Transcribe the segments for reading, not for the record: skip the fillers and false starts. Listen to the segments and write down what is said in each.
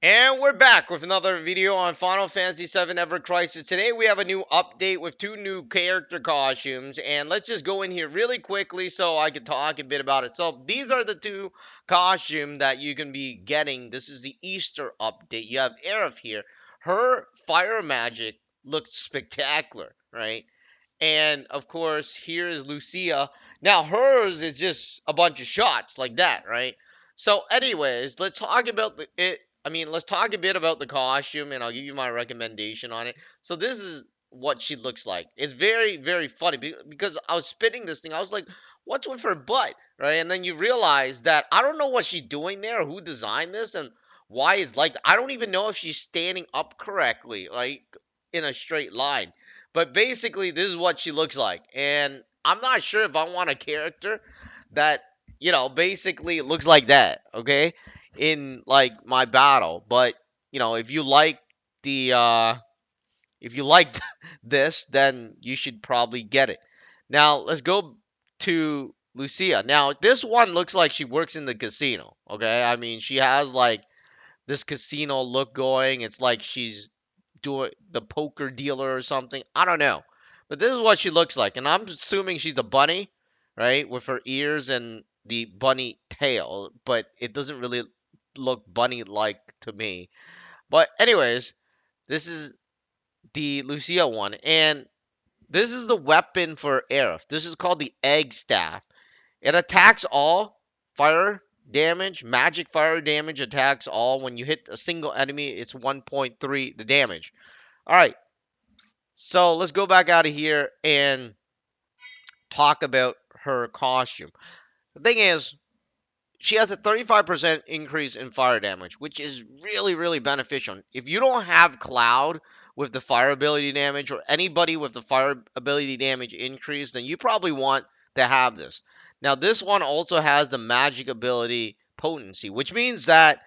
And we're back with another video on Final Fantasy VII Ever Crisis. Today we have a new update with two new character costumes, and let's just go in here really quickly so I can talk a bit about it. So these are the two costumes that you can be getting. This is the Easter update. You have Aerith here. Her fire magic looks spectacular, right? And of course, here is Lucia. Now hers is just a bunch of shots like that, right? So, anyways, let's talk about the it. I mean, let's talk a bit about the costume, and I'll give you my recommendation on it. So, this is what she looks like. It's very, very funny because I was spitting this thing. I was like, "What's with her butt?" Right? And then you realize that I don't know what she's doing there, who designed this, and why it's like. I don't even know if she's standing up correctly, like in a straight line. But basically, this is what she looks like. And I'm not sure if I want a character that, basically looks like that, okay? In like my battle. But, if you like the if you like this, then you should probably get it. Now, let's go to Lucia. Now, this one looks like she works in the casino, okay? I mean, she has like this casino look going. It's like she's doing the poker dealer or something. I don't know. But this is what she looks like. And I'm assuming she's a bunny, right? With her ears and the bunny tail. But it doesn't really look bunny like to me. But, anyways, this is the Lucia one. And this is the weapon for Aerith. This is called the Egg Staff. It attacks all fire damage, magic fire damage attacks all. When you hit a single enemy, it's 1.3 the damage. All right, so let's go back out of here and talk about her costume. The thing is, she has a 35% increase in fire damage, which is really, really beneficial. If you don't have Cloud with the fire ability damage or anybody with the fire ability damage increase, then you probably want to have this. Now, this one also has the magic ability potency, which means that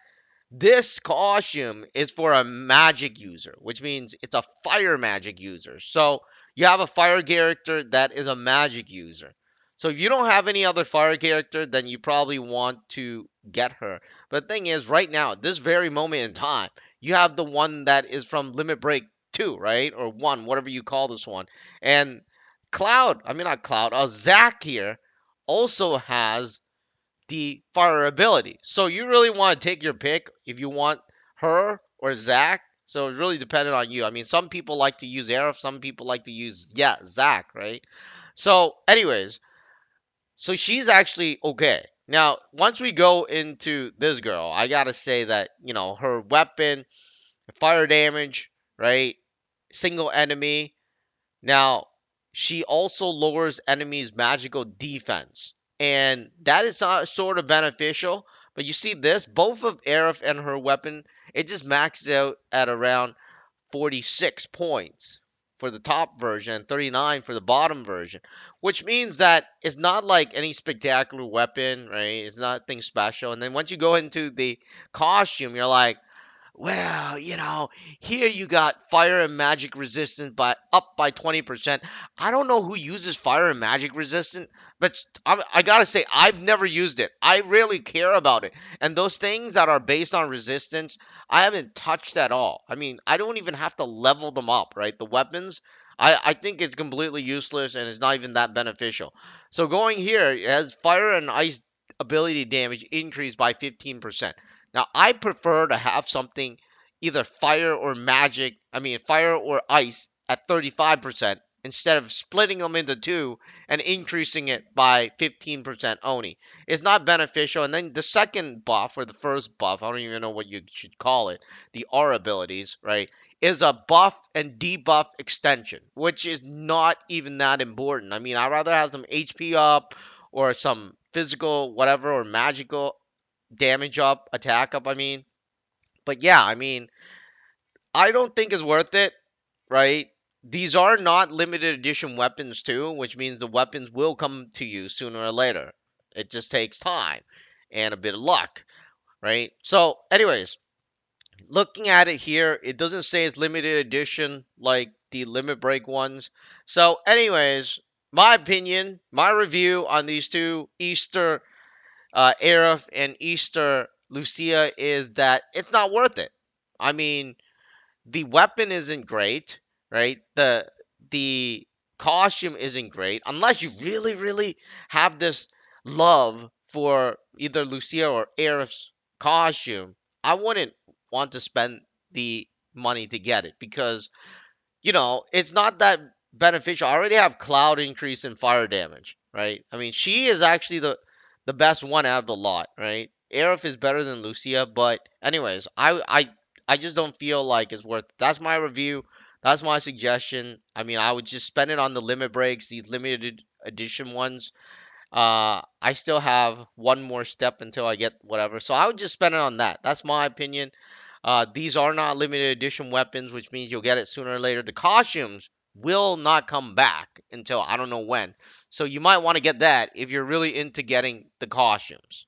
this costume is for a magic user, which means it's a fire magic user. So you have a fire character that is a magic user. So if you don't have any other fire character, then you probably want to get her. But the thing is, right now, at this very moment in time, you have the one that is from Limit Break 2, right? Or 1, whatever you call this one. And not Cloud, Zack here also has the fire ability. So you really want to take your pick if you want her or Zack. So it's really dependent on you. I mean, some people like to use Aerith, some people like to use Zack, right? So, anyways, so she's actually okay. Now, once we go into this girl, I gotta say that her weapon, fire damage, right? Single enemy. Now, she also lowers enemies' magical defense. And that is not sort of beneficial. But you see this, both of Aerith and her weapon, it just maxes out at around 46 points for the top version and 39 for the bottom version. Which means that it's not like any spectacular weapon, right? It's nothing special. And then once you go into the costume, you're like, well, here you got fire and magic resistance by up by 20%. I don't know who uses fire and magic resistant, but I gotta say, I've never used it. I really care about it. And those things that are based on resistance, I haven't touched at all. I mean, I don't even have to level them up, right? The weapons, I think it's completely useless and it's not even that beneficial. So going here, it has fire and ice ability damage increased by 15%. Now, I prefer to have something either fire or ice at 35% instead of splitting them into two and increasing it by 15% only. It's not beneficial. And then the second buff, or the first buff, I don't even know what you should call it, the R abilities, right, is a buff and debuff extension, which is not even that important. I mean, I'd rather have some HP up or some physical, whatever, or magical damage up, attack up, I mean. But yeah, I mean, I don't think it's worth it, right? These are not limited edition weapons too, which means the weapons will come to you sooner or later. It just takes time and a bit of luck, right? So, anyways, looking at it here, it doesn't say it's limited edition like the Limit Break ones. So, anyways, my opinion, my review on these two Easter Aerith and Easter Lucia is that it's not worth it. I mean, the weapon isn't great, right? The costume isn't great unless you really, really have this love for either Lucia or Aerith's costume. I wouldn't want to spend the money to get it because it's not that beneficial. I already have cloud increase in fire damage, right? I mean, she is actually the best one out of the lot, right? Aerith is better than Lucia, but anyways, I just don't feel like it's worth it. That's my review. That's my suggestion. I mean, I would just spend it on the limit breaks, these limited edition ones. I still have one more step until I get whatever, so I would just spend it on that. That's my opinion. These are not limited edition weapons, which means you'll get it sooner or later. The costumes will not come back until I don't know when. So you might want to get that if you're really into getting the costumes.